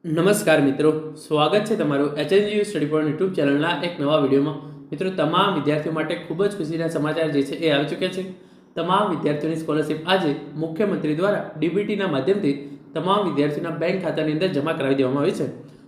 નમસ્કાર મિત્રો, સ્વાગત છે તમારું એચએનજીયુ સ્ટડી પોઈન્ટ યુટ્યુબ ચેનલના એક નવા વિડીયોમાં. મિત્રો, તમામ વિદ્યાર્થીઓ માટે ખૂબ જ ખુશીના સમાચાર જે છે એ આવી ચૂક્યા છે. તમામ વિદ્યાર્થીઓની સ્કોલરશિપ આજે મુખ્યમંત્રી દ્વારા ડીબીટીના માધ્યમથી તમામ વિદ્યાર્થીઓના બેંક ખાતાની અંદર જમા કરાવી દેવામાં આવી છે.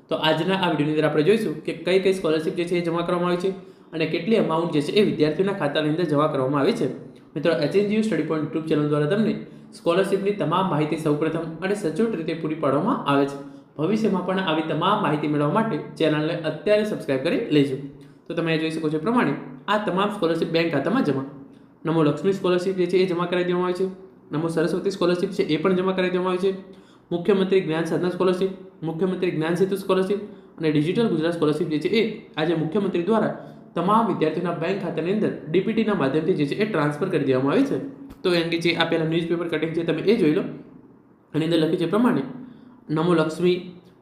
તો આજના આ વિડીયોની અંદર આપણે જોઈશું કે કઈ કઈ સ્કોલરશિપ જે છે એ જમા કરવામાં આવી છે અને કેટલી અમાઉન્ટ જે છે એ વિદ્યાર્થીઓના ખાતાની અંદર જમા કરવામાં આવી છે. મિત્રો, HNGU study point YouTube channel દ્વારા તમને સ્કોલરશિપની તમામ માહિતી સૌપ્રથમ અને સચોટ રીતે પૂરી પાડવામાં આવે છે. ભવિષ્યમાં પણ આવી તમામ માહિતી મેળવવા માટે ચેનલને અત્યારે સબસ્ક્રાઇબ કરી લેજો. તો તમે જોઈ શકો છો પ્રમાણે આ તમામ સ્કોલરશિપ બેંક ખાતામાં જમા. નમો લક્ષ્મી સ્કોલરશિપ જે છે એ જમા કરાવી દેવામાં આવી છે. નમો સરસ્વતી સ્કોલરશિપ છે એ પણ જમા કરાવી દેવામાં આવી છે. મુખ્યમંત્રી જ્ઞાન સાધના સ્કોલરશિપ, મુખ્યમંત્રી જ્ઞાન સેતુ સ્કોલરશિપ અને ડિજિટલ ગુજરાત સ્કોલરશિપ જે છે એ આજે મુખ્યમંત્રી દ્વારા તમામ વિદ્યાર્થીઓના બેંક ખાતાની અંદર ડીપીટીના માધ્યમથી જે છે એ ટ્રાન્સફર કરી દેવામાં આવી છે. તો એ અંગે જે આપેલા ન્યૂઝપેપર કટિંગ છે તમે એ જોઈ લો. આની અંદર લખ્યું છે પ્રમાણે નમો લક્ષ્મી,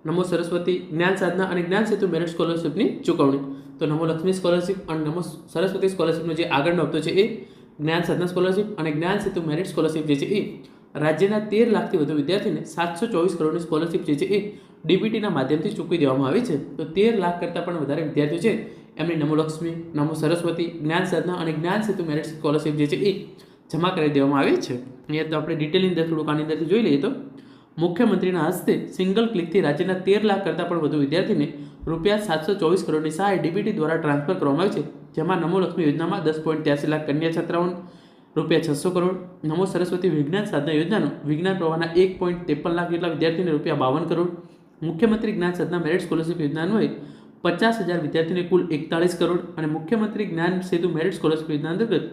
નમો સરસ્વતી, જ્ઞાન સાધના અને જ્ઞાન સેતુ મેરિટ સ્કોલરશિપની ચૂકવણી. તો નમો લક્ષ્મી સ્કોલરશિપ અને નમો સરસ્વતી સ્કોલરશિપનો જે આગળનો હપ્તો છે એ જ્ઞાન સાધના સ્કોલરશિપ અને જ્ઞાન સેતુ મેરિટ સ્કોલરશિપ જે છે એ રાજ્યના 13 લાખથી વધુ વિદ્યાર્થીને 724 કરોડની સ્કોલરશિપ જે છે એ ડીબીટીના માધ્યમથી ચૂકવી દેવામાં આવી છે. તો 13 લાખ કરતાં પણ વધારે વિદ્યાર્થીઓ છે એમની નમો લક્ષ્મી, નમો સરસ્વતી, જ્ઞાન સાધના અને જ્ઞાન સેતુ મેરિટ સ્કોલરશિપ જે છે એ જમા કરી દેવામાં આવી છે. અહીંયા તો આપણે ડિટેલની અંદર થોડુંક આની અંદરથી જોઈ લઈએ તો મુખ્યમંત્રીના હસ્તે સિંગલ ક્લિકથી રાજ્યના 13 લાખ કરતાં પણ વધુ વિદ્યાર્થીને રૂપિયા 724 કરોડની સહાય ડીબીટી દ્વારા ટ્રાન્સફર કરવામાં આવી છે. જેમાં નમો લક્ષ્મી યોજનામાં 10.83 લાખ કન્યા છાત્રાઓને રૂપિયા 600 કરોડ, નમો સરસ્વતી વિજ્ઞાન સાધના યોજનાનો વિજ્ઞાન પ્રવાહના 1.53 લાખ જેટલા વિદ્યાર્થીને રૂપિયા 52 કરોડ, મુખ્યમંત્રી જ્ઞાન સાધના મેરિટ સ્કોલરશિપ યોજનાનો 50,000 વિદ્યાર્થીને કુલ 41 કરોડ અને મુખ્યમંત્રી જ્ઞાન સેતુ મેરિટ સ્કોલરશિપ યોજના અંતર્ગત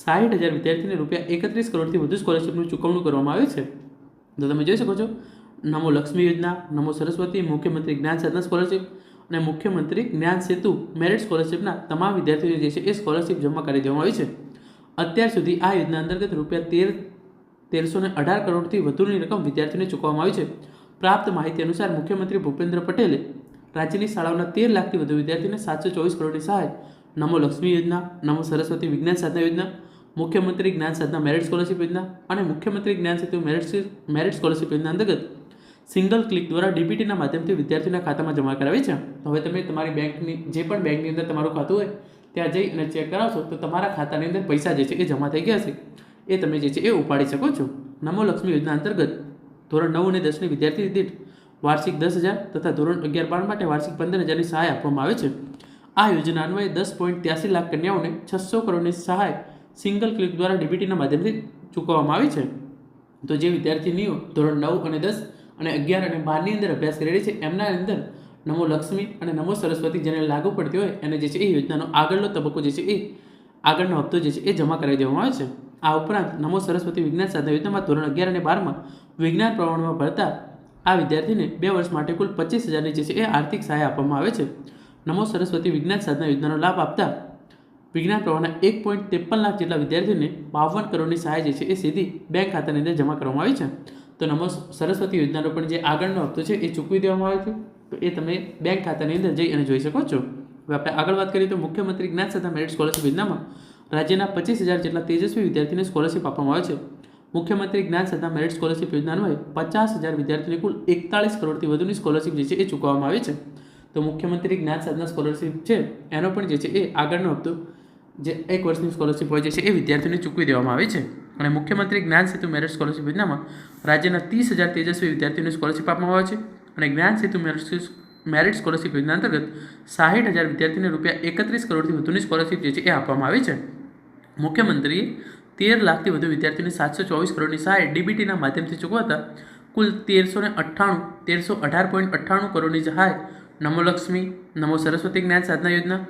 60,000 વિદ્યાર્થીને રૂપિયા 31 કરોડથી વધુ સ્કોલરશિપનું ચૂકવણું કરવામાં આવે છે. તો તમે જોઈ શકો છો નમો લક્ષ્મી યોજના, નમો સરસ્વતી, મુખ્યમંત્રી જ્ઞાન સાધના સ્કોલરશિપ અને મુખ્યમંત્રી જ્ઞાન સેતુ મેરિટ સ્કોલરશિપના તમામ વિદ્યાર્થીઓ જે છે એ સ્કોલરશિપ જમા કરી દેવામાં આવી છે. અત્યાર સુધી આ યોજના અંતર્ગત રૂપિયા 1318 કરોડથી વધુની રકમ વિદ્યાર્થીઓને ચૂકવવામાં આવી છે. પ્રાપ્ત માહિતી અનુસાર મુખ્યમંત્રી ભૂપેન્દ્ર પટેલે રાજ્યની શાળાઓના 13 લાખથી વધુ વિદ્યાર્થીઓને 724 કરોડની સહાય નમો લક્ષ્મી યોજના, નમો સરસ્વતી વિજ્ઞાન સાધના યોજના, મુખ્યમંત્રી જ્ઞાન સાધના મેરિટ સ્કોલરશિપ યોજના અને મુખ્યમંત્રી જ્ઞાન સેતુ મેરિટ સ્કોલરશિપ યોજના અંતર્ગત સિંગલ ક્લિક દ્વારા ડીબીટીના માધ્યમથી વિદ્યાર્થીના ખાતામાં જમા કરાવી છે. હવે તમે તમારી બેંકની જે પણ બેંકની અંદર તમારું ખાતું હોય ત્યાં જઈ અને ચેક કરાવશો તો તમારા ખાતાની અંદર પૈસા જે છે એ જમા થઈ ગયા છે એ તમે જે છે એ ઉપાડી શકો છો. નમો લક્ષ્મી યોજના અંતર્ગત ધોરણ 9 અને 10ની વિદ્યાર્થી દીઠ વાર્ષિક 10,000 તથા ધોરણ 11-12 માટે વાર્ષિક 15,000ની સહાય આપવામાં આવે છે. આ યોજના અન્વયે 10.83 લાખ કન્યાઓને 600 કરોડની સહાય સિંગલ ક્લિક દ્વારા ડીબીટીના માધ્યમથી ચૂકવવામાં આવી છે. તો જે વિદ્યાર્થીનીઓ ધોરણ 9 અને 10 અને 11 અને 12ની અંદર અભ્યાસ કરી રહી છે એમના અંદર નમો લક્ષ્મી અને નમો સરસ્વતી જેને લાગુ પડતી હોય એને જે છે એ યોજનાનો આગળનો તબક્કો જે છે એ આગળનો હપ્તો જે છે એ જમા કરાવી દેવામાં આવે છે. આ ઉપરાંત નમો સરસ્વતી વિજ્ઞાન સાધના યોજનામાં ધોરણ 11 અને 12માં વિજ્ઞાન પ્રમાણમાં ભણતા આ વિદ્યાર્થીને 2 વર્ષ માટે કુલ 25,000ની જે છે એ આર્થિક સહાય આપવામાં આવે છે. નમો સરસ્વતી વિજ્ઞાન સાધના યોજનાનો લાભ આપતા વિજ્ઞાન પ્રવાહના 1.53 લાખ જેટલા વિદ્યાર્થીઓને 52 કરોડની સહાય જે છે એ સીધી બેંક ખાતાની અંદર જમા કરવામાં આવી છે. તો નમો સરસ્વતી યોજનાનો પણ જે આગળનો હપ્તો છે એ ચૂકવી દેવામાં આવે છે. તો એ તમે બેંક ખાતાની અંદર જઈ અને જોઈ શકો છો. હવે આપણે આગળ વાત કરીએ તો મુખ્યમંત્રી જ્ઞાન સાધના મેરિટ સ્કોલરશિપ યોજનામાં રાજ્યના 25,000 જેટલા તેજસ્વી વિદ્યાર્થીને સ્કોલરશિપ આપવામાં આવે છે. મુખ્યમંત્રી જ્ઞાન સાધના મેરિટ સ્કોલરશિપ યોજનાનો 50,000 વિદ્યાર્થીને કુલ 41 કરોડથી વધુની સ્કોલરશિપ જે છે એ ચૂકવવામાં આવી છે. તો મુખ્યમંત્રી જ્ઞાન સાધના સ્કોલરશિપ છે એનો પણ જે છે એ આગળનો હપ્તો જે 1 વર્ષની સ્કોલરશિપ હોય છે એ વિદ્યાર્થીઓને ચૂકવી દેવામાં આવી છે. અને મુખ્યમંત્રી જ્ઞાન સેતુ મેરિટ સ્કોલરશિપ યોજનામાં રાજ્યના 30,000 તેજસ્વી વિદ્યાર્થીઓને સ્કોલરશિપ આપવામાં આવે છે. અને જ્ઞાન સેતુ મેરિટ સ્કોલરશિપ યોજના અંતર્ગત 60,000 વિદ્યાર્થીઓને રૂપિયા 31 કરોડથી વધુની સ્કોલરશિપ જે છે એ આપવામાં આવી છે. મુખ્યમંત્રીએ 13 લાખથી વધુ વિદ્યાર્થીઓને 724 કરોડની સહાય ડીબીટીના માધ્યમથી ચૂકવતા કુલ 1318.98 કરોડની સહાય નમો લક્ષ્મી, નમો સરસ્વતી જ્ઞાન સાધના યોજના,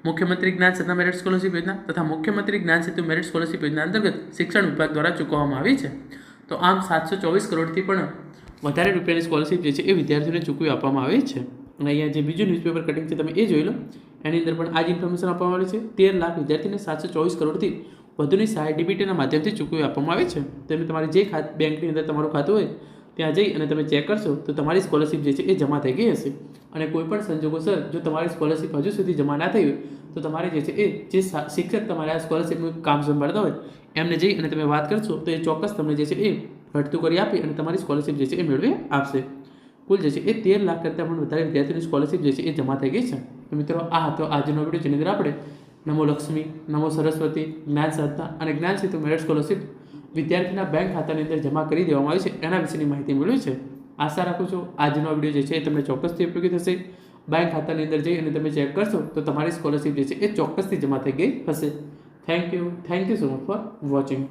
મુખ્યમંત્રી જ્ઞાન સાધના મેરિટ સ્કોલરશિપ યોજના તથા મુખ્યમંત્રી જ્ઞાન સેતુ મેરિટ સ્કોલરશિપ યોજના અંતર્ગત શિક્ષણ વિભાગ દ્વારા ચૂકવવામાં આવી છે. તો આમ 724 કરોડથી પણ વધારે રૂપિયાની સ્કોલરશિપ જે છે એ વિદ્યાર્થીઓને ચૂકવી આપવામાં આવી છે. અને અહીંયા જે બીજું ન્યૂઝપેપર કટિંગ છે તમે એ જોઈ લો. એની અંદર પણ આ જ ઇન્ફોર્મેશન આપવામાં આવી છે. 13 લાખ વિદ્યાર્થીને 724 કરોડથી વધુની સહાય ડીબીટીના માધ્યમથી ચૂકવી આપવામાં આવી છે. તમે તમારી જે બેંકની અંદર તમારું ખાતું હોય ત્યાં જઈ અને તમે ચેક કરશો તો તમારી સ્કોલરશિપ જે છે એ જમા થઈ ગઈ હશે. અને કોઈપણ સંજોગોસર જો તમારી સ્કોલરશિપ હજુ સુધી જમા ના થઈ હોય તો તમારે જે છે એ જે શિક્ષક તમારે આ સ્કોલરશિપનું કામ સંભાળતા હોય એમને જઈ અને તમે વાત કરશો તો એ ચોક્કસ તમને જે છે એ ઘટતું કરી આપી અને તમારી સ્કોલરશિપ જે છે એ મેળવી આપશે. કુલ જે છે એ 13 લાખ કરતાં પણ વધારે વિદ્યાર્થીઓની સ્કોલરશિપ જે છે એ જમા થઈ ગઈ છે. તો મિત્રો આ હતો આજનો વિડીયો, જેની અંદર આપણે નમો લક્ષ્મી, નમો સરસ્વતી, જ્ઞાન સાધના અને જ્ઞાન સેતુ મેરિટ સ્કોલરશિપ વિદ્યાર્થીના બેંક ખાતાની અંદર જમા કરી દેવામાં આવી છે એના વિશેની માહિતી મેળવી છે. આશા રાખું છું આજનો વિડીયો જે છે એ તમને ચોક્કસથી ઉપયોગી થશે. બેંક ખાતાની અંદર જઈ અને તમે ચેક કરશો તો તમારી સ્કોલરશિપ જે છે એ ચોક્કસથી જમા થઈ ગઈ હશે. Thank you so much for watching.